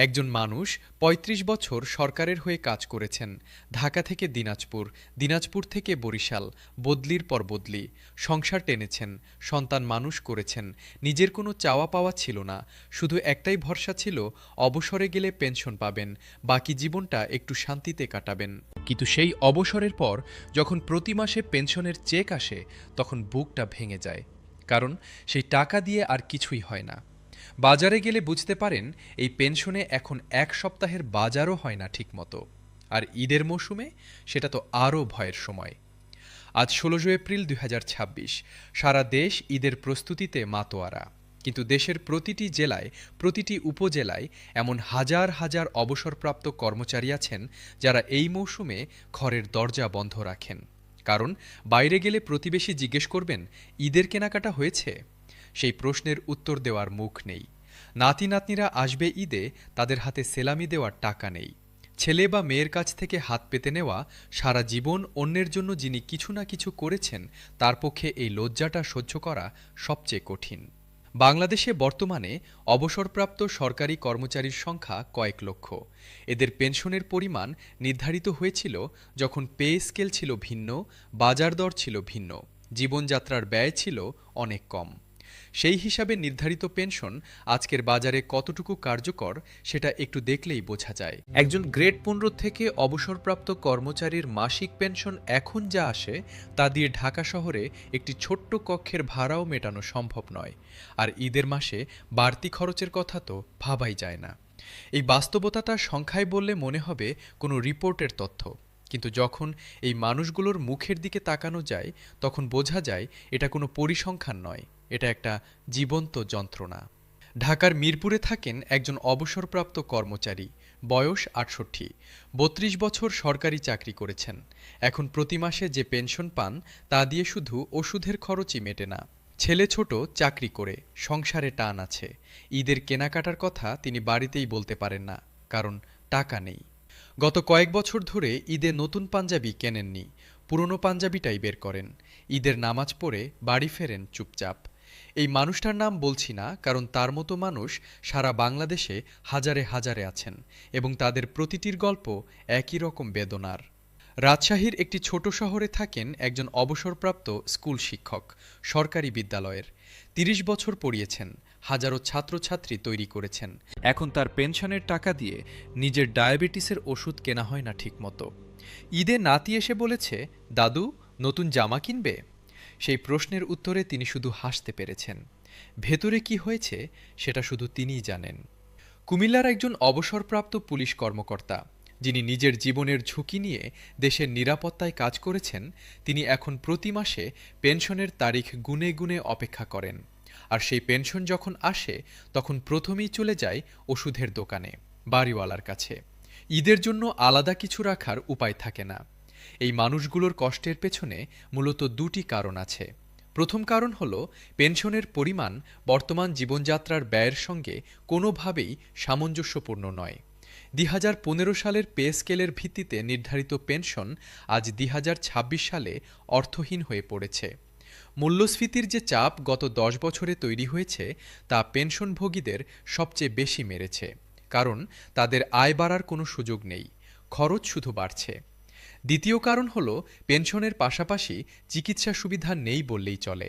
একজন মানুষ ৩৫ বছর সরকারের হয়ে কাজ করেছেন। ঢাকা থেকে দিনাজপুর, দিনাজপুর থেকে বরিশাল, বদলির পর বদলি, সংসার টেনেছেন, সন্তান মানুষ করেছেন। নিজের কোনো চাওয়া পাওয়া ছিল না, শুধু একটাই ভরসা ছিল অবসরে গেলে পেনশন পাবেন, বাকি জীবনটা একটু শান্তিতে কাটাবেন। কিন্তু সেই অবসরের পর যখন প্রতি মাসে পেনশনের চেক আসে, তখন বুকটা ভেঙে যায়। কারণ সেই টাকা দিয়ে আর কিছুই হয় না। বাজারে গেলে বুঝতে পারেন এই পেনশনে এখন এক সপ্তাহের বাজারও হয় না ঠিকমতো। আর ঈদের মৌসুমে সেটা তো আরও ভয়ের সময়। আজ ১৬ এপ্রিল ২০২৬, সারা দেশ ঈদের প্রস্তুতিতে মাতোয়ারা। কিন্তু দেশের প্রতিটি জেলায়, প্রতিটি উপজেলায় এমন হাজার হাজার অবসরপ্রাপ্ত কর্মচারী আছেন যারা এই মৌসুমে ঘরের দরজা বন্ধ রাখেন। কারণ বাইরে গেলে প্রতিবেশী জিজ্ঞেস করবেন, ঈদের কেনাকাটা হয়েছে? সেই প্রশ্নের উত্তর দেওয়ার মুখ নেই। নাতি নাতনিরা আসবে ঈদে, তাদের হাতে সেলামি দেওয়ার টাকা নেই। ছেলে বা মেয়ের কাছ থেকে হাত পেতে নেওয়া, সারা জীবন অন্যের জন্য যিনি কিছু না কিছু করেছেন তার পক্ষে এই লজ্জাটা সহ্য করা সবচেয়ে কঠিন। বাংলাদেশে বর্তমানে অবসরপ্রাপ্ত সরকারি কর্মচারীর সংখ্যা কয়েক লক্ষ। এদের পেনশনের পরিমাণ নির্ধারিত হয়েছিল যখন পে স্কেল ছিল ভিন্ন, বাজার দর ছিল ভিন্ন, জীবনযাত্রার ব্যয় ছিল অনেক কম। সেই হিসাবে নির্ধারিত পেনশন আজকের বাজারে কতটুকু কার্যকর সেটা একটু দেখলেই বোঝা যায়। একজন গ্রেড ১৫ থেকে অবসরপ্রাপ্ত কর্মচারীর মাসিক পেনশন এখন যা আসে তা দিয়ে ঢাকা শহরে একটি ছোট্ট কক্ষের ভাড়াও মেটানো সম্ভব নয়। আর ঈদের মাসে বাড়তি খরচের কথা তো ভাবাই যায় না। এই বাস্তবতাটা সংখ্যায় বললে মনে হবে কোনো রিপোর্টের তথ্য, কিন্তু যখন এই মানুষগুলোর মুখের দিকে তাকানো যায় তখন বোঝা যায় এটা কোনো পরিসংখ্যান নয়, এটা একটা জীবন্ত যন্ত্রণা। ঢাকার মিরপুরে থাকেন একজন অবসরপ্রাপ্ত কর্মচারী, বয়স ৬৮, ৩২ বছর সরকারি চাকরি করেছেন। এখন প্রতি মাসে যে পেনশন পান তা দিয়ে শুধু ওষুধের খরচই মেটে না। ছেলে ছোট, চাকরি করে, সংসারে টান আছে। ঈদের কেনাকাটার কথা তিনি বাড়িতেই বলতে পারেন না, কারণ টাকা নেই। গত কয়েক বছর ধরে ঈদে নতুন পাঞ্জাবি কেনেননি, পুরনো পাঞ্জাবিটাই বের করেন। ঈদের নামাজ পড়ে বাড়ি ফেরেন চুপচাপ। এই মানুষটার নাম বলছি না, কারণ তার মতো মানুষ সারা বাংলাদেশে হাজারে হাজারে আছেন এবং তাদের প্রতিটির গল্প একই রকম বেদনার। রাজশাহীর একটি ছোট শহরে থাকেন একজন অবসরপ্রাপ্ত স্কুল শিক্ষক, সরকারি বিদ্যালয়ের। ৩০ বছর পড়িয়েছেন, হাজারো ছাত্রছাত্রী তৈরি করেছেন। এখন তার পেনশনের টাকা দিয়ে নিজের ডায়াবেটিসের ওষুধ কেনা হয় না ঠিকমতো। ঈদে নাতি এসে বলেছে, দাদু নতুন জামা কিনবে? সেই প্রশ্নের উত্তরে তিনি শুধু হাসতে পেরেছেন। ভেতরে কি হয়েছে সেটা শুধু তিনিই জানেন। কুমিল্লার একজন অবসরপ্রাপ্ত পুলিশ কর্মকর্তা, যিনি নিজের জীবনের ঝুঁকি নিয়ে দেশের নিরাপত্তায় কাজ করেছেন, তিনি এখন প্রতি মাসে পেনশনের তারিখ গুনে গুনে অপেক্ষা করেন। আর সেই পেনশন যখন আসে তখন প্রথমেই চলে যায় ওষুধের দোকানে, বাড়িওয়ালার কাছে। ঈদের জন্য আলাদা কিছু রাখার উপায় থাকে না। এই মানুষগুলোর কষ্টের পেছনে মূলত দুটি কারণ আছে। প্রথম কারণ হল পেনশনের পরিমাণ বর্তমান জীবনযাত্রার ব্যয়ের সঙ্গে কোনোভাবেই সামঞ্জস্যপূর্ণ নয়। ২০১৫ সালের পে স্কেলের ভিত্তিতে নির্ধারিত পেনশন আজ ২০২৬ সালে অর্থহীন হয়ে পড়েছে। মূল্যস্ফীতির যে চাপ গত ১০ বছরে তৈরি হয়েছে তা পেনশনভোগীদের সবচেয়ে বেশি মেরেছে, কারণ তাদের আয় বাড়ার কোনো সুযোগ নেই, খরচ শুধু বাড়ছে। দ্বিতীয় কারণ হল পেনশনের পাশাপাশি চিকিৎসা সুবিধা নেই বললেই চলে।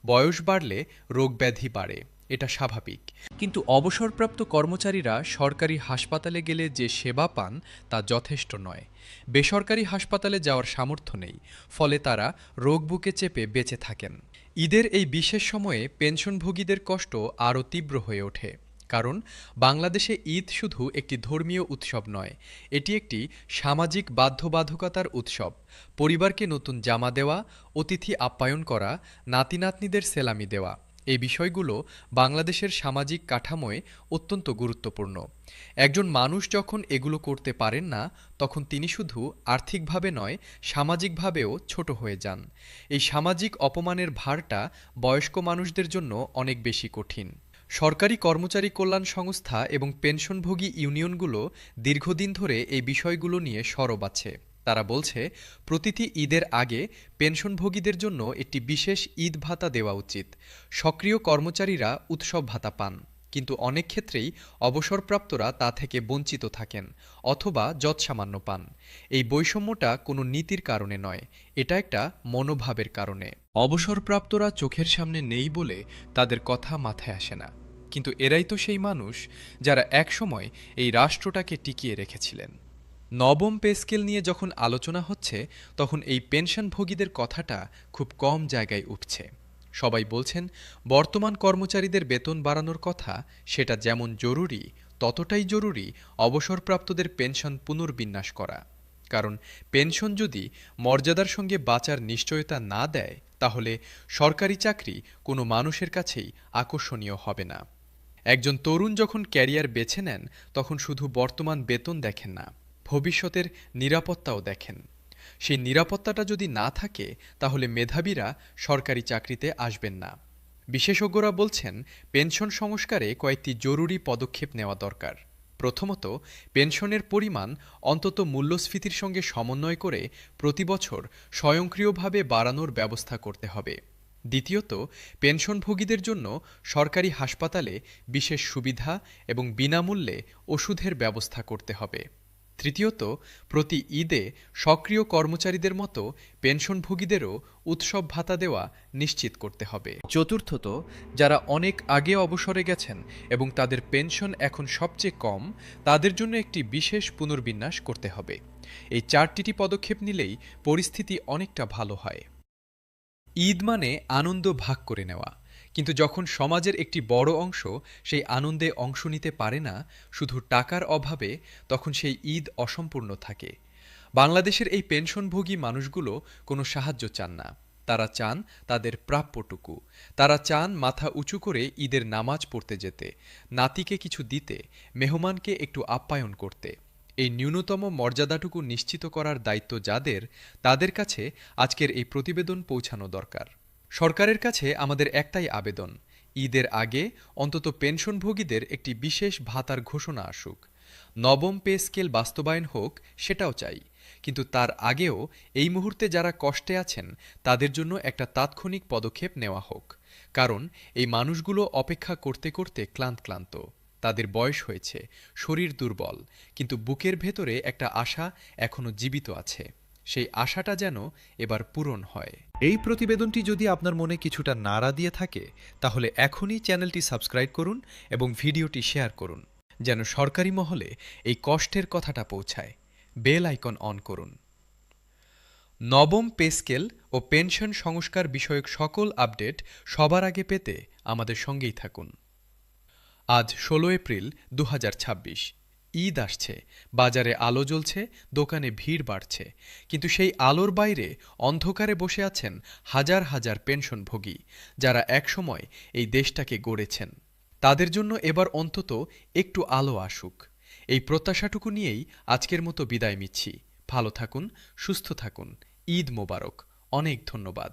বয়স বাড়লে রোগব্যাধি বাড়ে, এটা স্বাভাবিক। কিন্তু অবসরপ্রাপ্ত কর্মচারীরা সরকারি হাসপাতালে গেলে যে সেবা পান তা যথেষ্ট নয়। বেসরকারি হাসপাতালে যাওয়ার সামর্থ্য নেই, ফলে তারা রোগ বুকে চেপে বেঁচে থাকেন। ঈদের এই বিশেষ সময়ে পেনশনভোগীদের কষ্ট আরও তীব্র হয়ে ওঠে, কারণ বাংলাদেশে ঈদ শুধু একটি ধর্মীয় উৎসব নয়, এটি একটি সামাজিক বাধ্যবাধকতার উৎসব। পরিবারকে নতুন জামা দেওয়া, অতিথি আপ্যায়ন করা, নাতি নাতনিদের সেলামি দেওয়া, এই বিষয়গুলো বাংলাদেশের সামাজিক কাঠামোয় অত্যন্ত গুরুত্বপূর্ণ। একজন মানুষ যখন এগুলো করতে পারেন না, তখন তিনি শুধু আর্থিকভাবে নয়, সামাজিকভাবেও ছোট হয়ে যান। এই সামাজিক অপমানের ভারটা বয়স্ক মানুষদের জন্য অনেক বেশি কঠিন। সরকারি কর্মচারী কল্যাণ সংস্থা এবং পেনশনভোগী ইউনিয়নগুলো দীর্ঘদিন ধরে এই বিষয়গুলো নিয়ে সরব আছে। তারা বলছে, প্রতিটি ঈদের আগে পেনশনভোগীদের জন্য একটি বিশেষ ঈদ ভাতা দেওয়া উচিত। সক্রিয় কর্মচারীরা উৎসব ভাতা পান, কিন্তু অনেক ক্ষেত্রেই অবসরপ্রাপ্তরা তা থেকে বঞ্চিত থাকেন অথবা যৎসামান্য পান। এই বৈষম্যটা কোনো নীতির কারণে নয়, এটা একটা মনোভাবের কারণে। অবসরপ্রাপ্তরা চোখের সামনে নেই বলে তাদের কথা মাথায় আসে না, কিন্তু এরাই তো সেই মানুষ যারা একসময় এই রাষ্ট্রটাকে টিকিয়ে রেখেছিলেন। নবম পে স্কেল নিয়ে যখন আলোচনা হচ্ছে, তখন এই পেনশনভোগীদের কথাটা খুব কম জায়গায় উঠছে। সবাই বলছেন বর্তমান কর্মচারীদের বেতন বাড়ানোর কথা, সেটা যেমন জরুরি ততটাই জরুরি অবসরপ্রাপ্তদের পেনশন পুনর্বিন্যাস করা। কারণ পেনশন যদি মর্যাদার সঙ্গে বাঁচার নিশ্চয়তা না দেয়, তাহলে সরকারি চাকরি কোনো মানুষের কাছেই আকর্ষণীয় হবে না। একজন তরুণ যখন ক্যারিয়ার বেছে নেন, তখন শুধু বর্তমান বেতন দেখেন না, ভবিষ্যতের নিরাপত্তাও দেখেন। সেই নিরাপত্তাটা যদি না থাকে, তাহলে মেধাবীরা সরকারি চাকরিতে আসবেন না। বিশেষজ্ঞরা বলছেন পেনশন সংস্কারে কয়েকটি জরুরি পদক্ষেপ নেওয়া দরকার। প্রথমত, পেনশনের পরিমাণ অন্তত মূল্যস্ফীতির সঙ্গে সমন্বয় করে প্রতি বছর স্বয়ংক্রিয়ভাবে বাড়ানোর ব্যবস্থা করতে হবে। দ্বিতীয়ত, পেনশনভোগীদের জন্য সরকারি হাসপাতালে বিশেষ সুবিধা এবং বিনামূল্যে ওষুধের ব্যবস্থা করতে হবে। তৃতীয়ত, প্রতি ঈদে সক্রিয় কর্মচারীদের মতো পেনশনভোগীদেরও উৎসব ভাতা দেওয়া নিশ্চিত করতে হবে। চতুর্থত, যারা অনেক আগে অবসরে গেছেন এবং তাদের পেনশন এখন সবচেয়ে কম, তাদের জন্য একটি বিশেষ পুনর্বিন্যাস করতে হবে। এই চারটি পদক্ষেপ নিলেই পরিস্থিতি অনেকটা ভালো হয়। ঈদ মানে আনন্দ ভাগ করে নেওয়া, কিন্তু যখন সমাজের একটি বড় অংশ সেই আনন্দে অংশ নিতে পারে না শুধু টাকার অভাবে, তখন সেই ঈদ অসম্পূর্ণ থাকে। বাংলাদেশের এই পেনশনভোগী মানুষগুলো কোনো সাহায্য চান না, তারা চান তাদের প্রাপ্যটুকু। তারা চান মাথা উঁচু করে ঈদের নামাজ পড়তে যেতে, নাতিকে কিছু দিতে, মেহমানকে একটু আপ্যায়ন করতে। এই ন্যূনতম মর্যাদাটুকু নিশ্চিত করার দায়িত্ব যাদের, তাদের কাছে আজকের এই প্রতিবেদন পৌঁছানো দরকার। সরকারের কাছে আমাদের একটাই আবেদন, ঈদের আগে অন্তত পেনশনভোগীদের একটি বিশেষ ভাতার ঘোষণা আসুক। নবম পে স্কেল বাস্তবায়ন হোক, সেটাও চাই, কিন্তু তার আগেও এই মুহূর্তে যারা কষ্টে আছেন তাদের জন্য একটা তাৎক্ষণিক পদক্ষেপ নেওয়া হোক। কারণ এই মানুষগুলো অপেক্ষা করতে করতে ক্লান্ত। তাদের বয়স হয়েছে, শরীর দুর্বল, কিন্তু বুকের ভেতরে একটা আশা এখনো জীবিত আছে। সেই আশাটা যেন এবার পূরণ হয়। এই প্রতিবেদনটি যদি আপনার মনে কিছুটা নাড়া দিয়ে থাকে, তাহলে এখনই চ্যানেলটি সাবস্ক্রাইব করুন এবং ভিডিওটি শেয়ার করুন, যেন সরকারি মহলে এই কষ্টের কথাটা পৌঁছায়। বেল আইকন অন করুন। নবম পে স্কেল ও পেনশন সংস্কার বিষয়ক সকল আপডেট সবার আগে পেতে আমাদের সঙ্গেই থাকুন। আজ ১৬ এপ্রিল ২০২৬। ঈদ আসছে, বাজারে আলো জ্বলছে, দোকানে ভিড় বাড়ছে, কিন্তু সেই আলোর বাইরে অন্ধকারে বসে আছেন হাজার হাজার পেনশনভোগী, যারা একসময় এই দেশটাকে গড়েছেন। তাদের জন্য এবার অন্তত একটু আলো আসুক, এই প্রত্যাশাটুকু নিয়েই আজকের মতো বিদায় নিচ্ছি। ভালো থাকুন, সুস্থ থাকুন। ঈদ মোবারক। অনেক ধন্যবাদ।